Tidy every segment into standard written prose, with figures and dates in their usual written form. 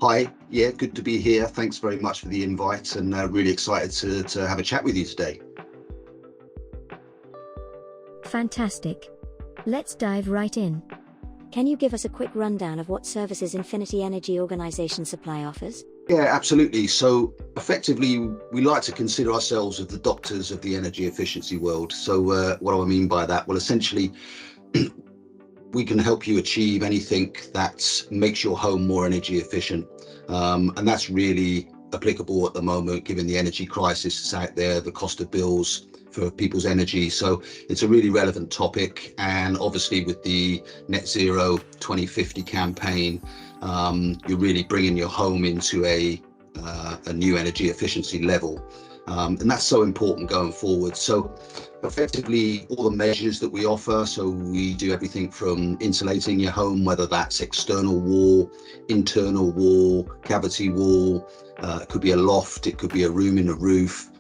Hi, yeah, good to be here. Thanks very much for the invite and really excited to have a chat with you today. Fantastic. Let's dive right in. Can you give us a quick rundown of what services Infinity Energy Organisation Supply offers? Yeah, absolutely. So effectively, we like to consider ourselves as the doctors of the energy efficiency world. So what do I mean by that? Well, essentially, we can help you achieve anything that makes your home more energy efficient. And that's really applicable at the moment, given the energy crisis that's out there, the cost of bills for people's energy. So it's a really relevant topic. And obviously with the Net Zero 2050 campaign, you're really bringing your home into a new energy efficiency level. And that's so important going forward. So effectively all the measures that we offer, so we do everything from insulating your home, whether that's external wall, internal wall, cavity wall, it could be a loft, it could be a room in a roof.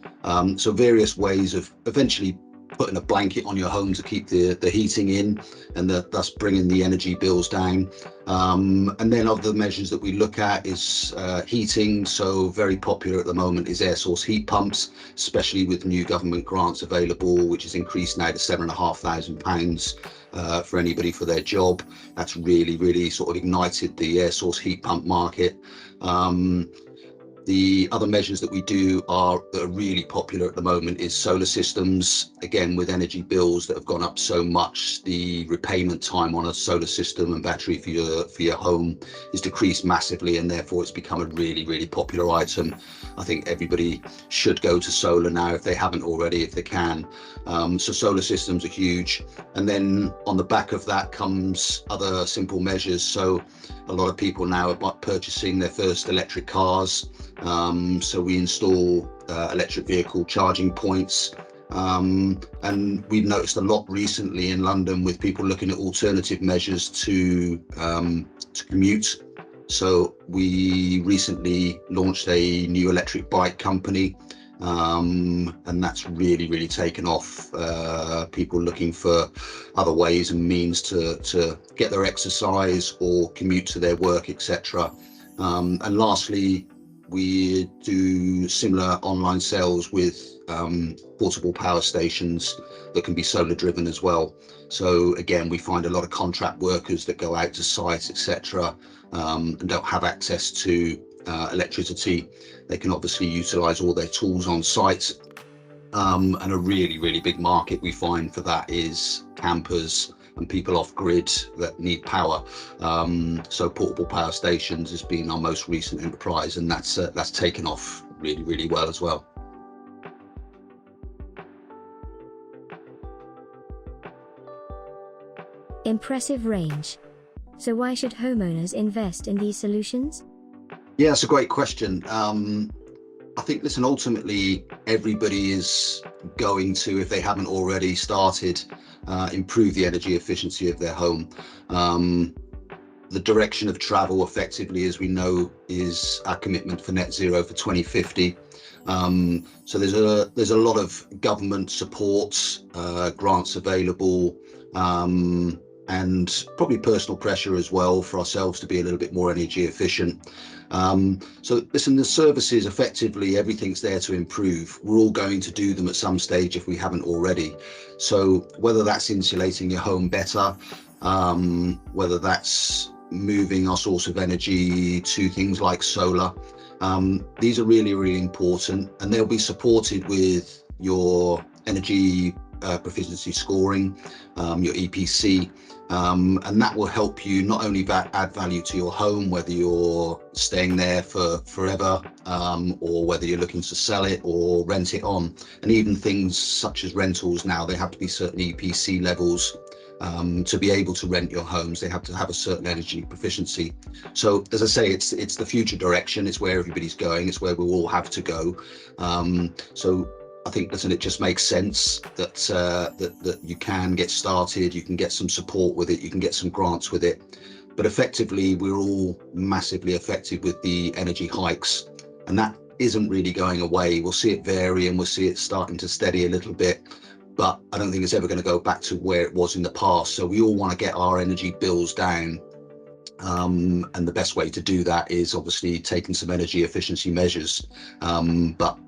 So various ways of eventually putting a blanket on your home to keep the heating in and thus bringing the energy bills down. And then other measures that we look at is heating. So very popular at the moment is air source heat pumps, especially with new government grants available, which has increased now to £7,500 for anybody for their job. That's really sort of ignited the air source heat pump market. The other measures that we do that are really popular at the moment is solar systems. Again, with energy bills that have gone up so much, the repayment time on a solar system and battery for your home is decreased massively, and therefore it's become a really popular item. I think everybody should go to solar now if they haven't already, if they can. So solar systems are huge. And then on the back of that comes other simple measures. So a lot of people now are purchasing their first electric cars. So we install electric vehicle charging points. And we've noticed a lot recently in London with people looking at alternative measures to commute. So we recently launched a new electric bike company, and that's really taken off. People looking for other ways and means to get their exercise or commute to their work, etc. And lastly, we do similar online sales with portable power stations that can be solar driven as well. So again, we find a lot of contract workers that go out to sites, etc., and don't have access to electricity. They can obviously utilize all their tools on site. And a really big market we find for that is campers and people off grid that need power. So portable power stations has been our most recent enterprise, and that's taken off really well as well. Impressive range. So why should homeowners invest in these solutions? Yeah, that's a great question. I think, listen, ultimately, everybody is going to, if they haven't already started, improve the energy efficiency of their home. The direction of travel, effectively, as we know, is our commitment for net zero for 2050. So there's a lot of government support, grants available, and probably personal pressure as well for ourselves to be a little bit more energy efficient. So listen, the services, effectively everything's there to improve. We're all going to do them at some stage if we haven't already. So whether that's insulating your home better, whether that's moving our source of energy to things like solar, these are really important, and they'll be supported with your energy proficiency scoring, your EPC, and that will help you not only add value to your home, whether you're staying there for forever, or whether you're looking to sell it or rent it on. And even things such as rentals now, they have to be certain EPC levels. To be able to rent your homes, they have to have a certain energy proficiency. So as I say, it's the future direction, it's where everybody's going, it's where we all have to go. So I think, listen, it just makes sense that that you can get started, you can get some support with it, you can get some grants with it. But effectively, we're all massively affected with the energy hikes, and that isn't really going away. We'll see it vary and we'll see it starting to steady a little bit, but I don't think it's ever going to go back to where it was in the past. So we all want to get our energy bills down. And the best way to do that is obviously taking some energy efficiency measures. But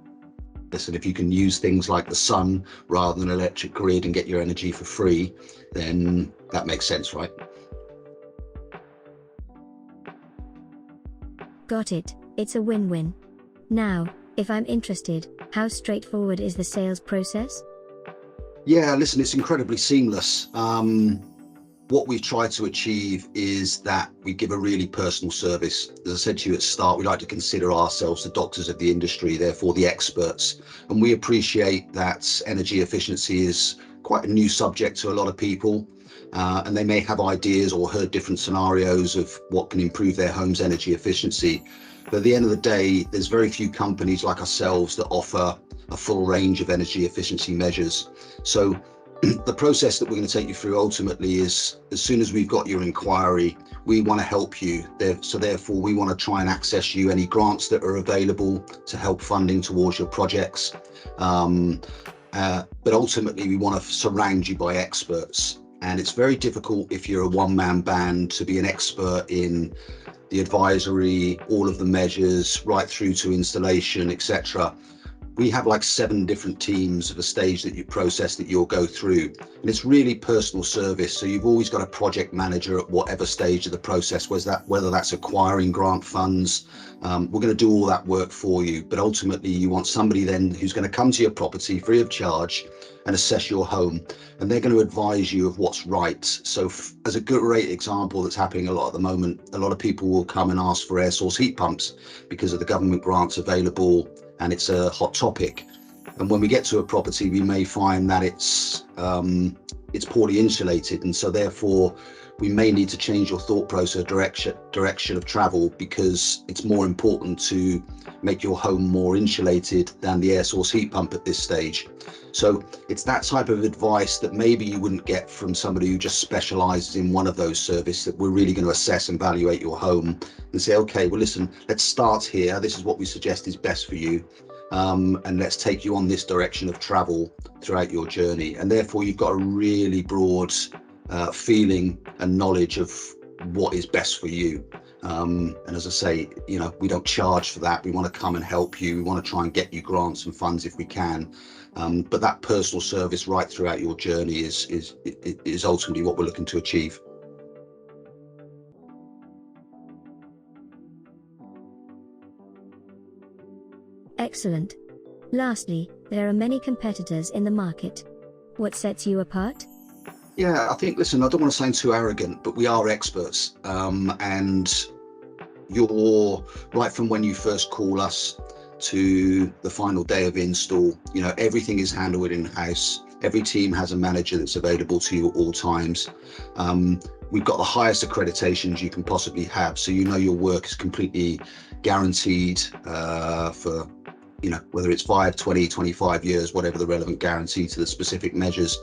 listen, if you can use things like the sun rather than electric grid and get your energy for free, then that makes sense, right? Got it, it's a win-win. Now, if I'm interested, how straightforward is the sales process? Yeah, listen, it's incredibly seamless. What we've tried to achieve is that we give a really personal service. As I said to you at the start, we like to consider ourselves the doctors of the industry, therefore the experts. And we appreciate that energy efficiency is quite a new subject to a lot of people. And they may have ideas or heard different scenarios of what can improve their home's energy efficiency. But at the end of the day, there's very few companies like ourselves that offer a full range of energy efficiency measures. So the process that we're going to take you through ultimately is, as soon as we've got your inquiry, we want to help you. So therefore, we want to try and access you any grants that are available to help funding towards your projects. But ultimately, we want to surround you by experts. And it's very difficult if you're a one-man band to be an expert in the advisory, all of the measures, right through to installation, etc. We have like 7 different teams of a stage that you process that you'll go through, and it's really personal service. So you've always got a project manager at whatever stage of the process, whether that's acquiring grant funds. We're going to do all that work for you, but ultimately you want somebody then who's going to come to your property free of charge and assess your home, and they're going to advise you of what's right. So as a great example that's happening a lot at the moment, a lot of people will come and ask for air source heat pumps because of the government grants available, and it's a hot topic. And when we get to a property, we may find that it's poorly insulated, and so therefore we may need to change your thought process, direction of travel, because it's more important to make your home more insulated than the air source heat pump at this stage. So it's that type of advice that maybe you wouldn't get from somebody who just specializes in one of those services, that we're really going to assess and evaluate your home and say, okay, well, listen, let's start here. This is what we suggest is best for you. And let's take you on this direction of travel throughout your journey. And therefore, you've got a really broad feeling and knowledge of what is best for you. And as I say, we don't charge for that. We want to come and help you. We want to try and get you grants and funds if we can. But that personal service right throughout your journey is ultimately what we're looking to achieve. Excellent. Lastly, there are many competitors in the market. What sets you apart? Yeah, I think, listen, I don't want to sound too arrogant, but we are experts. And you're right from when you first call us to the final day of install, everything is handled in-house. Every team has a manager that's available to you at all times. We've got the highest accreditations you can possibly have. So your work is completely guaranteed for whether it's 5, 20, 25 years, whatever the relevant guarantee to the specific measures.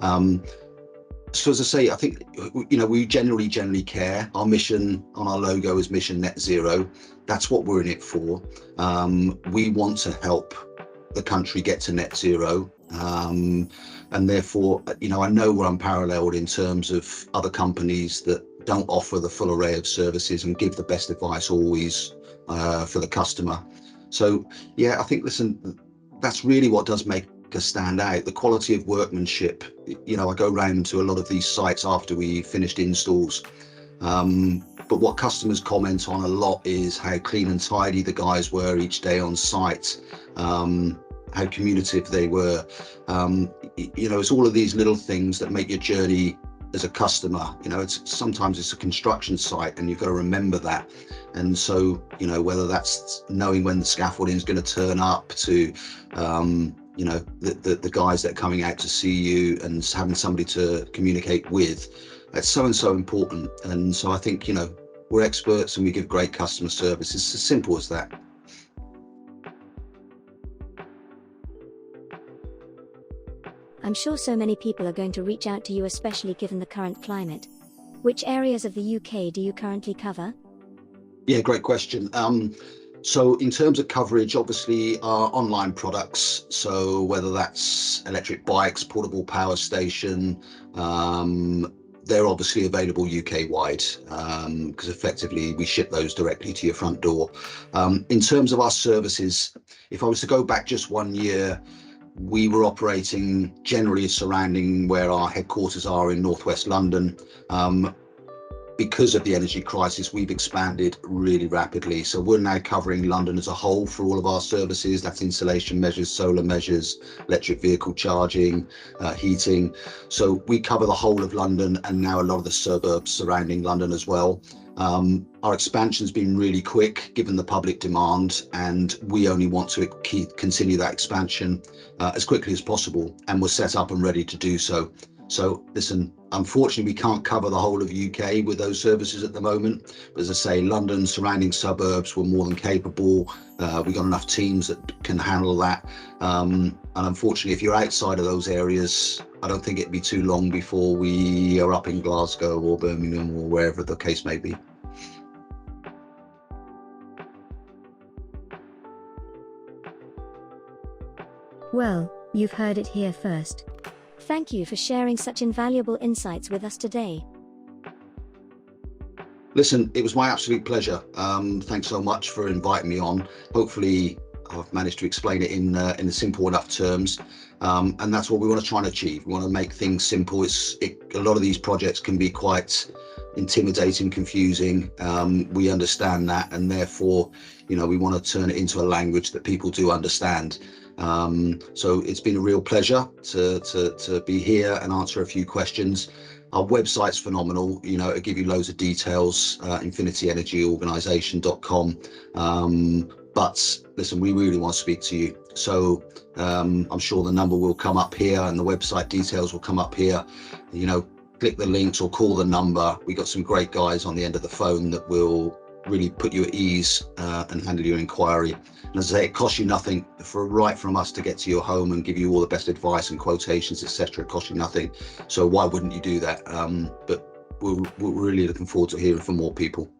So as I say, I think, we generally care. Our mission on our logo is Mission Net Zero. That's what we're in it for. We want to help the country get to net zero. And therefore, I know we're unparalleled in terms of other companies that don't offer the full array of services and give the best advice always for the customer. So, yeah, I think, listen, that's really what does make us stand out. The quality of workmanship. I go around to a lot of these sites after we finished installs. But what customers comment on a lot is how clean and tidy the guys were each day on site, how communicative they were. It's all of these little things that make your journey as a customer. Sometimes it's a construction site and you've got to remember that. And so, whether that's knowing when the scaffolding is going to turn up to, the guys that are coming out to see you and having somebody to communicate with, it's so important. And so I think, we're experts and we give great customer service. It's as simple as that. I'm sure so many people are going to reach out to you, especially given the current climate. Which areas of the UK do you currently cover? Yeah, great question. So in terms of coverage, obviously our online products, so whether that's electric bikes, portable power station, they're obviously available UK wide, because effectively we ship those directly to your front door. In terms of our services, if I was to go back just 1 year, we were operating generally surrounding where our headquarters are in northwest London. Because of the energy crisis, we've expanded really rapidly. So we're now covering London as a whole for all of our services. That's insulation measures, solar measures, electric vehicle charging, heating. So we cover the whole of London and now a lot of the suburbs surrounding London as well. Our expansion's been really quick given the public demand, and we only want to continue that expansion as quickly as possible, and we're set up and ready to do so. So listen, unfortunately, we can't cover the whole of UK with those services at the moment. But as I say, London, surrounding suburbs, we're more than capable. We've got enough teams that can handle that. And unfortunately, if you're outside of those areas, I don't think it'd be too long before we are up in Glasgow or Birmingham or wherever the case may be. Well, you've heard it here first. Thank you for sharing such invaluable insights with us today. Listen, it was my absolute pleasure. Thanks so much for inviting me on. Hopefully, I've managed to explain it in simple enough terms. And that's what we want to try and achieve. We want to make things simple. A lot of these projects can be quite intimidating, confusing. We understand that, and therefore, we want to turn it into a language that people do understand. So it's been a real pleasure to be here and answer a few questions. Our website's phenomenal, it'll give you loads of details, infinityenergyorganisation.com. But listen, we really want to speak to you. So I'm sure the number will come up here and the website details will come up here. Click the links or call the number. We got some great guys on the end of the phone that will really put you at ease and handle your inquiry. And as I say, it costs you nothing right from us to get to your home and give you all the best advice and quotations, etc. It costs you nothing. So why wouldn't you do that? But we're really looking forward to hearing from more people.